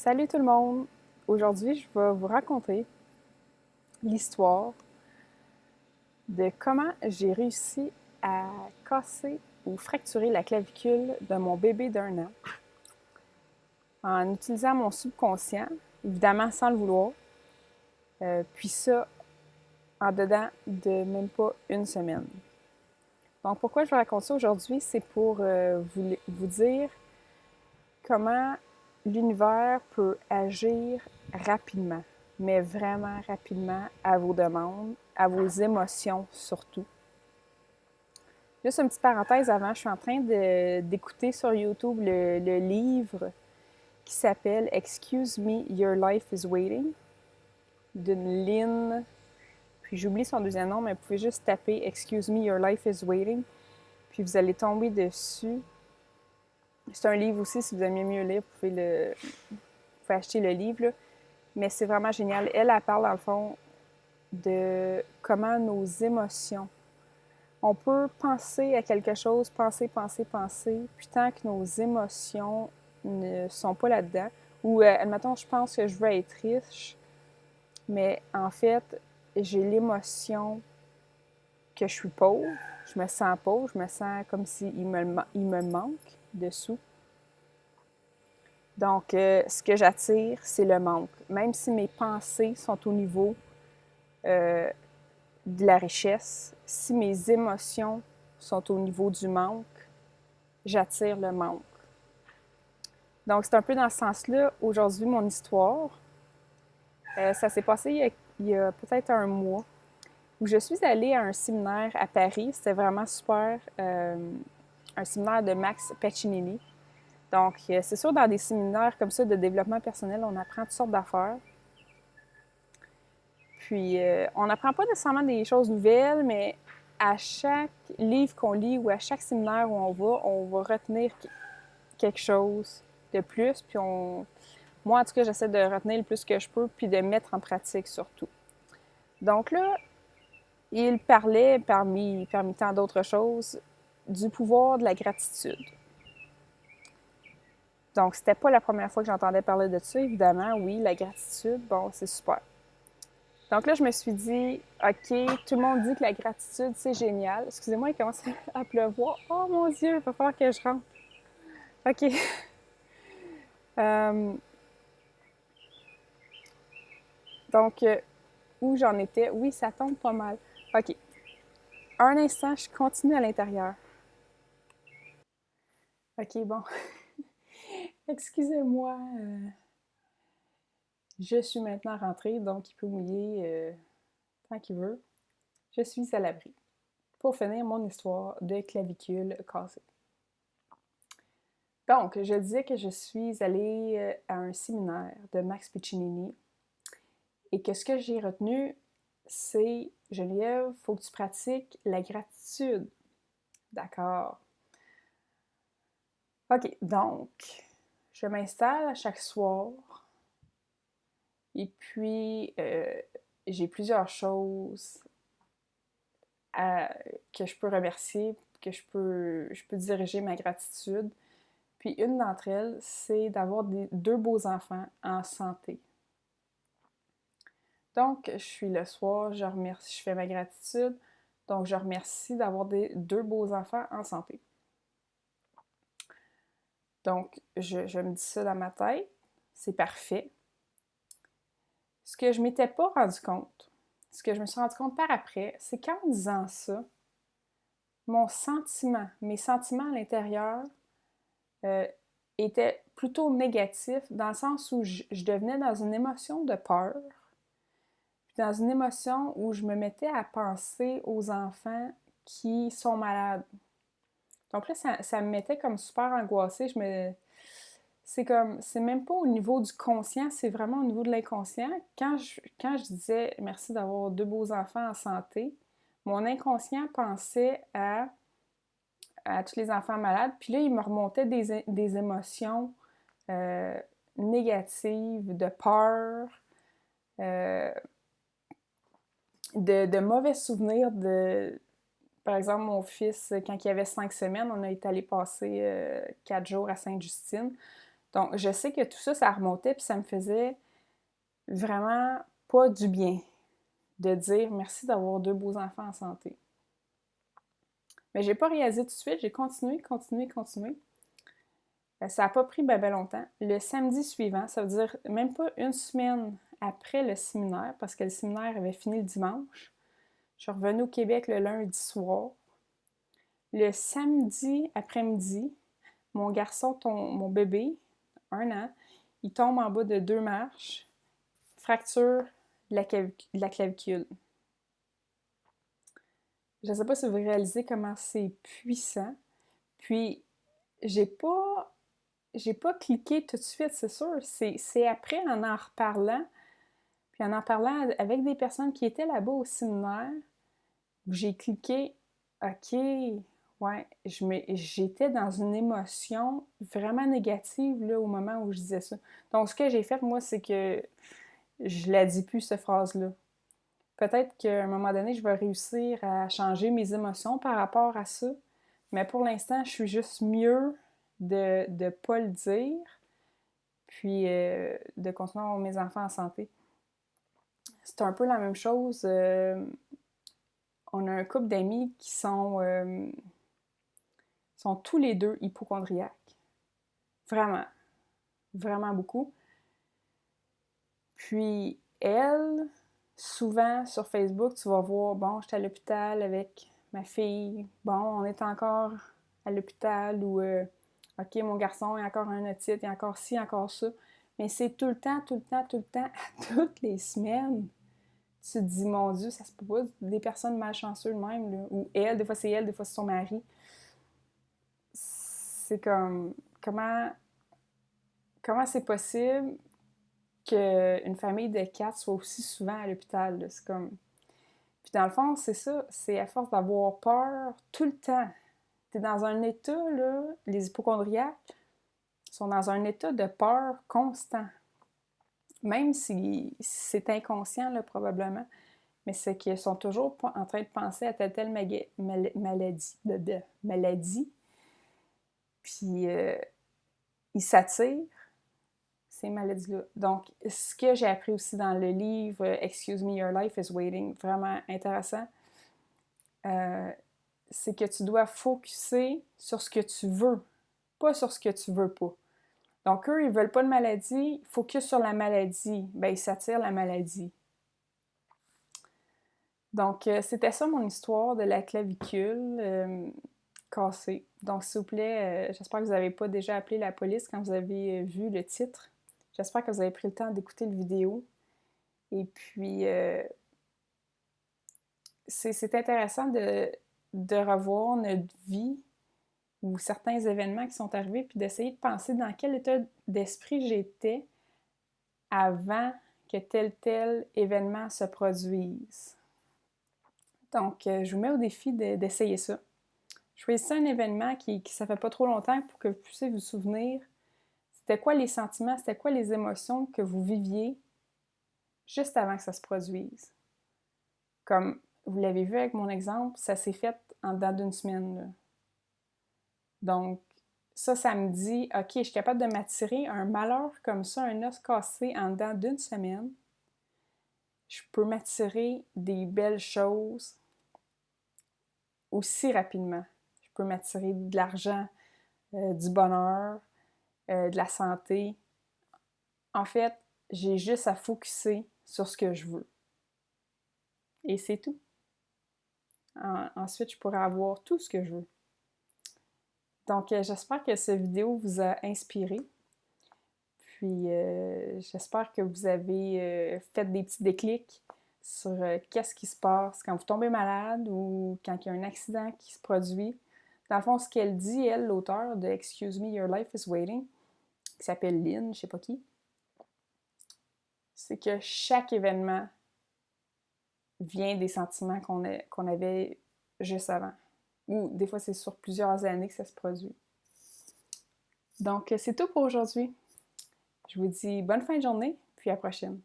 Salut tout le monde! Aujourd'hui, je vais vous raconter l'histoire de comment j'ai réussi à casser ou fracturer la clavicule de mon bébé d'1 an en utilisant mon subconscient, évidemment sans le vouloir, puis ça en dedans de même pas une semaine. Donc pourquoi je vous raconte ça aujourd'hui, c'est pour vous dire comment l'univers peut agir rapidement, mais vraiment rapidement à vos demandes, à vos émotions surtout. Juste une petite parenthèse avant, je suis en train d'écouter sur YouTube le livre qui s'appelle Excuse Me, Your Life is Waiting d'une Lynn, puis j'oublie son deuxième nom, mais vous pouvez juste taper Excuse Me, Your Life is Waiting, puis vous allez tomber dessus. C'est un livre aussi, si vous aimez mieux lire, vous pouvez acheter le livre, là. Mais c'est vraiment génial. Elle parle, dans le fond, de comment nos émotions. On peut penser à quelque chose, penser, puis tant que nos émotions ne sont pas là-dedans, ou admettons, je pense que je veux être riche, mais en fait, j'ai l'émotion que je suis pauvre, je me sens pauvre, je me sens comme s'il me manque de sous. Donc, ce que j'attire, c'est le manque. Même si mes pensées sont au niveau de la richesse, si mes émotions sont au niveau du manque, j'attire le manque. Donc, c'est un peu dans ce sens-là, aujourd'hui, mon histoire. Ça s'est passé il y a peut-être un mois, où je suis allée à un séminaire à Paris. C'était vraiment super. Un séminaire de Max Paccinini. Donc, c'est sûr, dans des séminaires comme ça de développement personnel, on apprend toutes sortes d'affaires. Puis, on n'apprend pas nécessairement des choses nouvelles, mais à chaque livre qu'on lit ou à chaque séminaire où on va retenir quelque chose de plus. Puis, moi, en tout cas, j'essaie de retenir le plus que je peux, puis de mettre en pratique surtout. Donc là, il parlait, parmi tant d'autres choses, du pouvoir de la gratitude. Donc, c'était pas la première fois que j'entendais parler de ça, évidemment. Oui, la gratitude, bon, c'est super. Donc là, je me suis dit, OK, tout le monde dit que la gratitude, c'est génial. Excusez-moi, il commence à pleuvoir. Oh mon Dieu, il va falloir que je rentre. OK. Donc, où j'en étais? Oui, ça tombe pas mal. OK. Un instant, je continue à l'intérieur. OK, bon. Excusez-moi. Je suis maintenant rentrée, donc il peut mouiller tant qu'il veut. Je suis à l'abri. Pour finir mon histoire de clavicule cassée. Donc, je disais que je suis allée à un séminaire de Max Piccinini et que ce que j'ai retenu, c'est Geneviève, il faut que tu pratiques la gratitude. D'accord. OK, donc, je m'installe à chaque soir et puis j'ai plusieurs choses que je peux remercier, que je peux diriger ma gratitude. Puis une d'entre elles, c'est d'avoir deux beaux enfants en santé. Donc, je suis le soir, je remercie, je fais ma gratitude. Donc, je remercie d'avoir deux beaux enfants en santé. Donc, je me dis ça dans ma tête. C'est parfait. Ce que je ne m'étais pas rendu compte, ce que je me suis rendu compte par après, c'est qu'en disant ça, mes sentiments à l'intérieur étaient plutôt négatifs, dans le sens où je devenais dans une émotion de peur, puis dans une émotion où je me mettais à penser aux enfants qui sont malades. Donc là, ça me mettait comme super angoissée. C'est même pas au niveau du conscient, c'est vraiment au niveau de l'inconscient. Quand je disais merci d'avoir deux beaux enfants en santé, mon inconscient pensait à tous les enfants malades. Puis là, il me remontait des émotions négatives, de peur, de mauvais souvenirs de... Par exemple, mon fils, quand il avait 5 semaines, on a été allé passer 4 jours à Sainte-Justine. Donc, je sais que tout ça, ça remontait, puis ça me faisait vraiment pas du bien de dire merci d'avoir 2 beaux enfants en santé. Mais j'ai pas réalisé tout de suite, j'ai continué. Ça n'a pas pris ben longtemps. Le samedi suivant, ça veut dire même pas une semaine après le séminaire, parce que le séminaire avait fini le dimanche, je suis revenue au Québec le lundi soir. Le samedi après-midi, mon garçon, mon bébé, 1 an, il tombe en bas de 2 marches, fracture de la clavicule. Je ne sais pas si vous réalisez comment c'est puissant. Puis, j'ai pas cliqué tout de suite, c'est sûr. C'est après, en reparlant, puis en parlant avec des personnes qui étaient là-bas au séminaire, où j'ai cliqué, OK, ouais, j'étais dans une émotion vraiment négative là, au moment où je disais ça. Donc, ce que j'ai fait, moi, c'est que je la dis plus, cette phrase-là. Peut-être qu'à un moment donné, je vais réussir à changer mes émotions par rapport à ça. Mais pour l'instant, je suis juste mieux de ne pas le dire, puis de continuer à avoir mes enfants en santé. C'est un peu la même chose. On a un couple d'amis qui sont tous les deux hypocondriaques. Vraiment. Vraiment beaucoup. Puis, elle, souvent sur Facebook, tu vas voir, bon, j'étais à l'hôpital avec ma fille, bon, on est encore à l'hôpital, ou OK, mon garçon, il y a encore un otite, il y a encore ci, encore ça. Mais c'est tout le temps, à toutes les semaines. Tu te dis, mon Dieu, ça se peut pas, des personnes malchanceuses même, là. Ou elle, des fois c'est elle, des fois c'est son mari. C'est comme, comment c'est possible qu'une famille de 4 soit aussi souvent à l'hôpital, là? C'est comme... Puis dans le fond, c'est ça, c'est à force d'avoir peur tout le temps. T'es dans un état, là, les hypocondriaques sont dans un état de peur constant. Même si c'est inconscient, là, probablement, mais c'est qu'ils sont toujours en train de penser à telle maladie. Puis ils s'attirent ces maladies-là. Donc, ce que j'ai appris aussi dans le livre Excuse Me, Your Life is Waiting, vraiment intéressant, c'est que tu dois focusser sur ce que tu veux, pas sur ce que tu veux pas. Donc, eux, ils veulent pas de maladie, focus sur la maladie. Ben, ils s'attirent la maladie. Donc, c'était ça mon histoire de la clavicule cassée. Donc, s'il vous plaît, j'espère que vous n'avez pas déjà appelé la police quand vous avez vu le titre. J'espère que vous avez pris le temps d'écouter la vidéo. Et puis, c'est intéressant de revoir notre vie ou certains événements qui sont arrivés, puis d'essayer de penser dans quel état d'esprit j'étais avant que tel événement se produise. Donc, je vous mets au défi d'essayer ça. Choisissez un événement qui ça fait pas trop longtemps pour que vous puissiez vous souvenir. C'était quoi les sentiments, c'était quoi les émotions que vous viviez juste avant que ça se produise. Comme vous l'avez vu avec mon exemple, ça s'est fait en dedans d'une semaine, là. Donc, ça me dit, OK, je suis capable de m'attirer un malheur comme ça, un os cassé en dedans d'une semaine. Je peux m'attirer des belles choses aussi rapidement. Je peux m'attirer de l'argent, du bonheur, de la santé. En fait, j'ai juste à focusser sur ce que je veux. Et c'est tout. Ensuite, je pourrais avoir tout ce que je veux. Donc, j'espère que cette vidéo vous a inspiré. Puis, j'espère que vous avez fait des petits déclics sur qu'est-ce qui se passe quand vous tombez malade ou quand il y a un accident qui se produit. Dans le fond, ce qu'elle dit, elle, l'auteure de Excuse Me, Your Life is Waiting, qui s'appelle Lynn, je sais pas qui, c'est que chaque événement vient des sentiments qu'on avait juste avant. Ou des fois, c'est sur plusieurs années que ça se produit. Donc, c'est tout pour aujourd'hui. Je vous dis bonne fin de journée, puis à la prochaine.